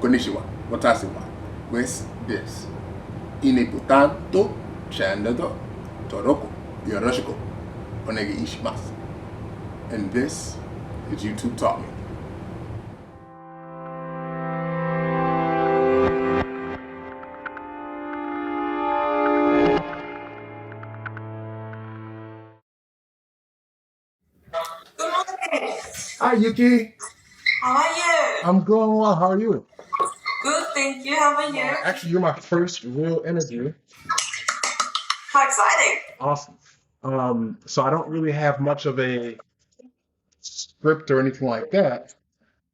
Kon'nichiwa, watashi wa, Wes desu. Ineputan to channel to Toroko Yoroshiku Onegi Ishimasu. And this is YouTube Taught Me. Good morning. Hi Yuki. How are you? I'm going well. How are you? Good, thank you. How are you? Actually, you're my first real interview. How exciting. Awesome. So I don't really have much of a script or anything like that.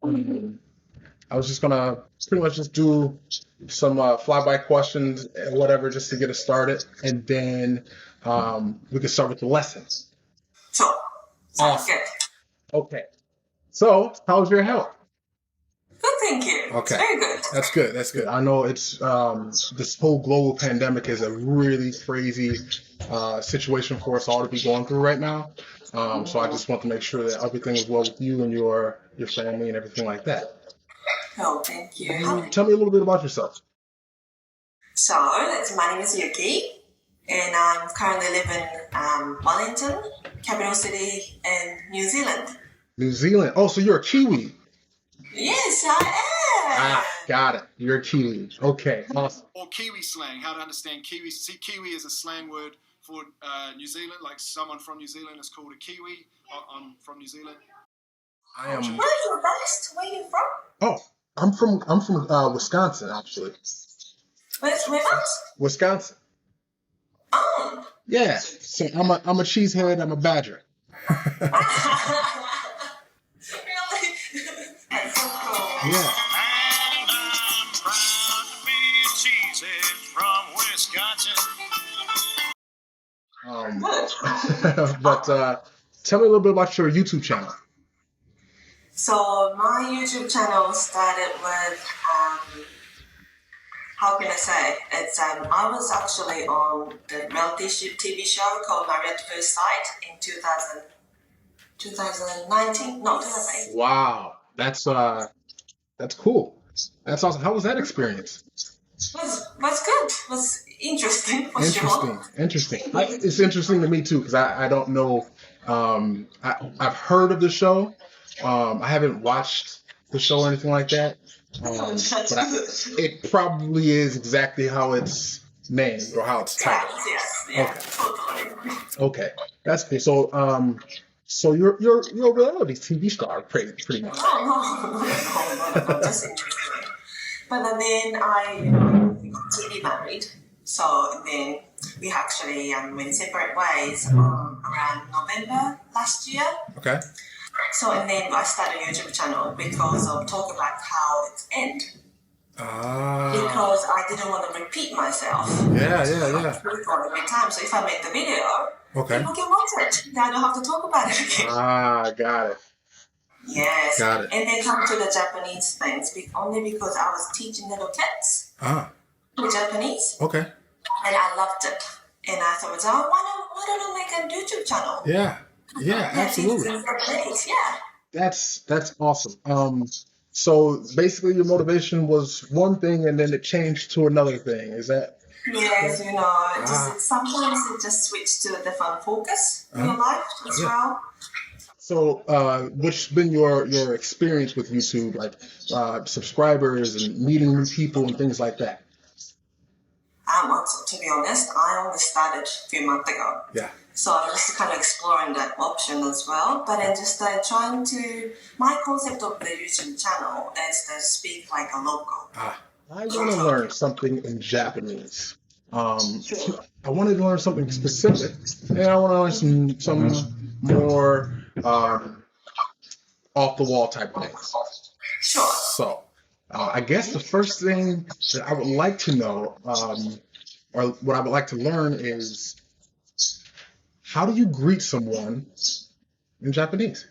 I was just gonna pretty much just do some flyby questions and whatever just to get us started, and then we can start with the lessons. Sure. Sounds Awesome. good. Okay. So, how's your health? Good, thank you. Okay. It's very good. That's good. That's good. I know it's this whole global pandemic is a really crazy situation for us all to be going through right now. So I just want to make sure that everything is well with you and your family and everything like that. Oh, thank you. Tell me a little bit about yourself. So, my name is Yuki, and I'm currently living in Wellington, capital city in New Zealand. New Zealand. Oh, so you're a Kiwi. Yes, I am. Got it. You're a Kiwi. Okay, awesome. Or Kiwi slang, how to understand Kiwi. See, Kiwi is a slang word for New Zealand, like someone from New Zealand is called a Kiwi. I'm from New Zealand. I am. Where are you based? Where are you from? Oh, I'm from Wisconsin, actually. Whereabouts? Wisconsin. Oh. Yeah. So I'm a cheesehead. I'm a badger. Really? That's so cool. Yeah. And I'm proud to be a cheesehead from Wisconsin. But tell me a little bit about your YouTube channel. So my YouTube channel started with, how can I say? It's I was actually on the reality TV show called Married at First Sight in 2019. No, 2008. Wow, that's cool. That's awesome. How was that experience? Was good. Was interesting for sure. Interesting. It's interesting to me too because I don't know. I've heard of the show. I haven't watched the show or anything like that. But it probably is exactly how it's named or how it's titled. Yes, yeah, Okay. totally. Okay, that's cool. So you're a reality TV star, pretty much. Oh, no, just interesting. But then I got TV married, so then we actually went separate ways around November last year. Okay. So and then I started a YouTube channel because of talk about how it's end. Because I didn't want to repeat myself. Yeah. Every time. So if I make the video, Okay. people can watch it. Then I don't have to talk about it again. Got it. Yes. Got it. And then come to the Japanese things only because I was teaching little kids the Japanese. Okay. And I loved it. And I thought, why don't I make a YouTube channel? Yeah, absolutely. Yeah. That's awesome. So basically your motivation was one thing and then it changed to another thing. Is that? Yes, sometimes it just switched to a different focus in your life as well. So what's been your experience with YouTube, like subscribers and meeting new people and things like that? To be honest, I only started a few months ago. Yeah. So I'm just kind of exploring that option as well. But I'm just my concept of the YouTube channel is to speak like a local. I want to learn something in Japanese. I wanted to learn something specific, and I want to learn some more off the wall type things. Sure. So I guess the first thing that I would like to know, or what I would like to learn is, how do you greet someone in Japanese?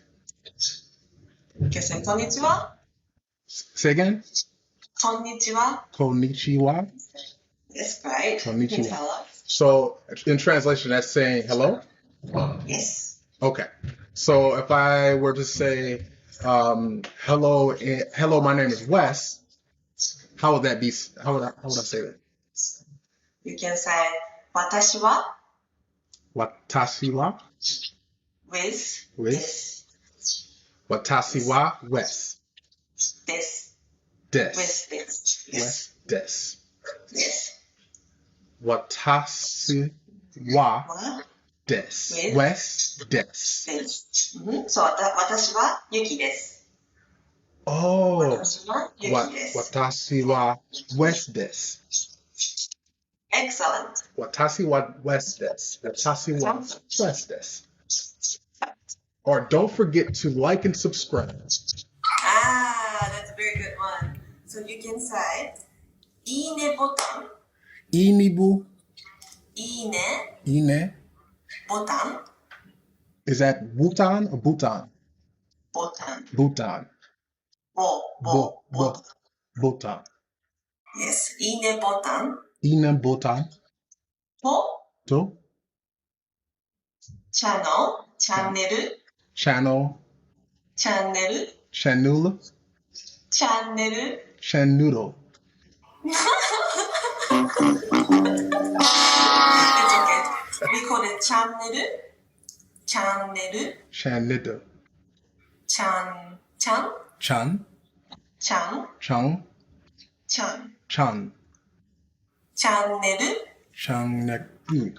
Konnichiwa. Say again? Konnichiwa. Konnichiwa. Yes, great. Konnichiwa. Hello. So in translation, that's saying hello? Yes. Okay. So if I were to say, hello, my name is Wes, How would that be? How would I say that? You can say 私は Watashi wa with with です。 watashi wa wes です。 des with です。wes des です。 watashi wa は des with wes des です。そう、私はユキです。 oh 私はユキです。 watashi wa wes des Excellent. watashi wa wes des watashi wa wes des. Or don't forget to like and subscribe. That's a very good one. So you can say いいねボタン Inibu いいね ine ボタン is that Bhutan or Bhutan? ボタン Bhutan. ボタン Bhutan. Yes. いいねボタン Ina Bhutan. と To チャンネル channel チャンネル chanula チャンネル chanudo. It's okay. We call it チャンネル Chanida. チャン Chan. チャン Chung. チャン Chan. チャンネル Changnaku.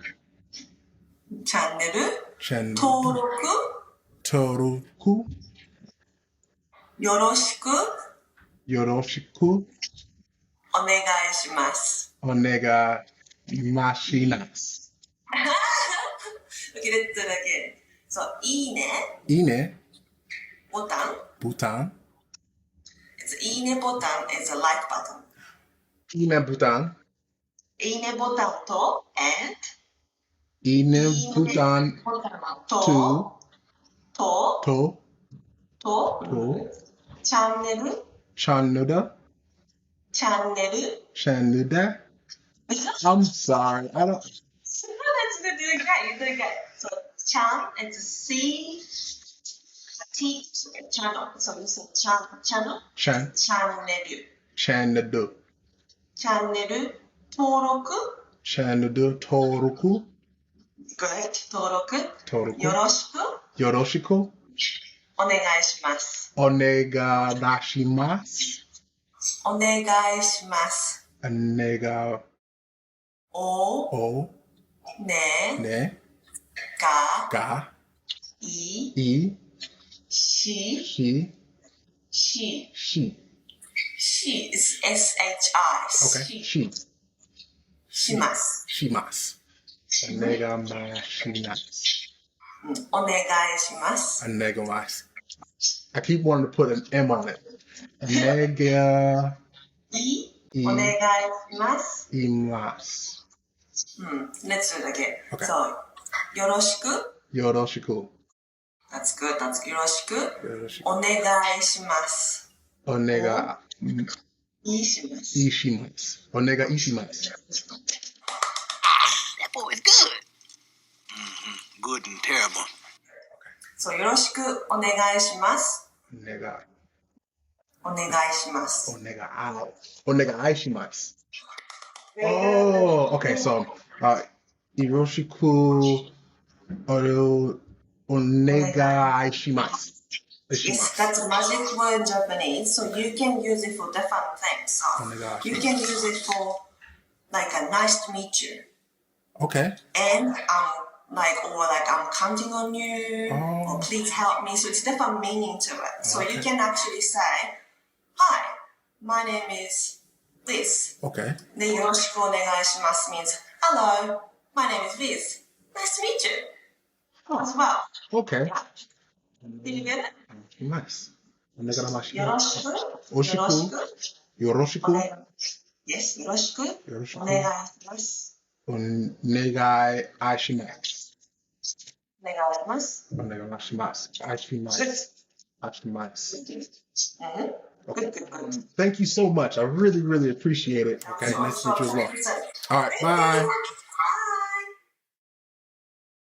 チャンネル Chan. 登録 Toruku. よろしく Yoroshiku. お願いします。 Onega mashinas. Okay, let's do it again. So, いいね Ine ボタン Bhutan. It's いいねボタン is a like button. Ine Bhutan. いいねボタンと and Ine いいね Bhutan ボタン to と to チャンネル Chanuda. チャンネル Chanuda. I'm sorry. I don't. That's good. You're doing great. You're doing great. So, chan, it's C, T, channel. So, you say channel, Chan. チャンネル Chanudu. チャンネル登録 Chanudu Toruku. Good. 登録よ Toruku. ろしく Yoroshiku. お願いします。 Onega dashimasu. お願いします。 Onega お o ね ne が ga い i し shi し shi. she is S-H-I. Okay. Shi. します。 Shimasu. Onega mashinas. お願いします。 Onega mas. I keep wanting to put an M on it. Onega お願いします。 imasu. Let's do it again. Okay. So, よろしく Yoroshiku. That's good. That's よろしく Yoroshiku. お願いします。 Onega いいします。 ishimasu. Onega ishimasu. That boy is good. Good and terrible. So, よろしくお願いします。 Onega お願いします。 onega ao. Onega aishimasu. Oh, okay. So, Yoroshiku onega aishimasu. Yes, that's a magic word in Japanese. So, you can use it for different things. So, Onegai you can use it for like a nice to meet you. Okay. And I'm counting on you, or please help me. So it's different meaning to it. So you can actually say, hi, my name is this. Okay. で、よろしくお願いします means, hello, my name is Viz. Nice to meet you. As well. Okay. Yeah. Did you get it? Nice. Onega よろしく。 Oshiku. お願 Yoroshiku. い。Yes, よろしく。 Yoroshiku. お願いします。 Onegai aishimasu. お願いします。 Onega aishimasu. Aishimasu. Aishimasu. Good, good, good. Thank you so much. I really, really appreciate it. Okay. Nice to meet you as well. All right. Bye.